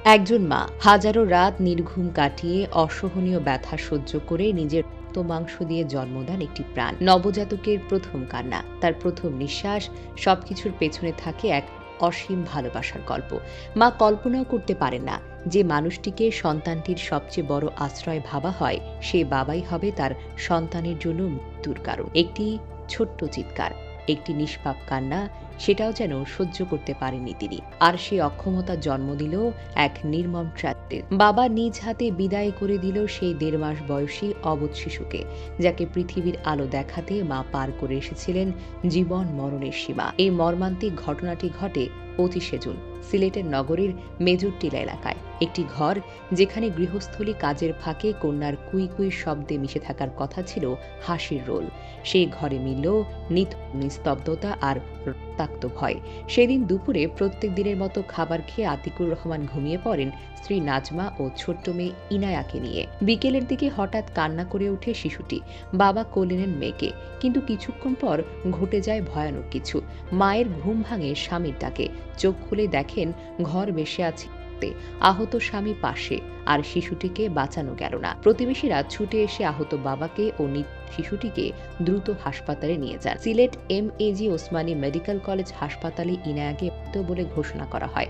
একজন মা হাজারো রাত নির্ঘুম কাটিয়ে অসহনীয় ব্যথা সহ্য করে নিজের রক্ত মাংস দিয়ে জন্ম দেন একটি প্রাণ। নবজাতকের প্রথম কান্না, তার প্রথম নিঃশ্বাস, সবকিছুর পেছনে থাকে এক অসীম ভালোবাসার গল্প। মা কল্পনাও করতে পারেন না যে মানুষটিকে সন্তানটির সবচেয়ে বড় আশ্রয় ভাবা হয়, সে বাবাই হবে তার সন্তানের জন্য মৃত্যুর কারণ। একটি ছোট্ট চিৎকার, একটি নিষ্পাপ কান্না, সেটাও যেন সহ্য করতে পারেননি তিনি। আর সে অক্ষমতা জন্ম দিল এক নির্মম ট্র্যাজেডির। বাবা নিজ হাতে বিদায় করে দিল সেই ১.৫ মাস বয়সী অবুঝ শিশুকে, যাকে পৃথিবীর আলো দেখাতে মা পার করে এসেছিলেন জীবন মরণের সীমা। এই মর্মান্তিক ঘটনাটি ঘটে ২৫শে জুন সিলেটের নগরীর মেজরটিলা এলাকায়। একটি ঘর যেখানে গৃহস্থলী কাজের ফাঁকে কন্যার কুই কুই শব্দে মিশে থাকার কথা ছিল হাসির রোল, সেই ঘরে মিলল নিস্তব্ধতা আর রক্তাক্ত ভয়। সেদিন দুপুরে প্রত্যেক দিনের মতো খাবার খেয়ে আতিকুর রহমান ঘুমিয়ে পড়েন স্ত্রী নাজমা ও ছোট্ট মেয়ে ইনায়াকে নিয়ে। বিকেলের দিকে হঠাৎ কান্না করে ওঠে শিশুটি। বাবা কোলে নেন মেয়েকে, কিন্তু কিছুক্ষণ পর ঘটে যায় ভয়ানক কিছু। মায়ের ঘুম ভাঙে স্বামীর ডাকে। চোখ খুলে দেখেন ঘর বেশে আছে আহত স্বামী পাশে, আর শিশুটিকে বাঁচানো গেল না। প্রতিবেশীরা ছুটে এসে আহত বাবাকে ও শিশুটিকে দ্রুত হাসপাতালে নিয়ে যান। Sylhet MAG Osmani medical college হাসপাতালে ইনায়াকে মৃত বলে ঘোষণা করা হয়।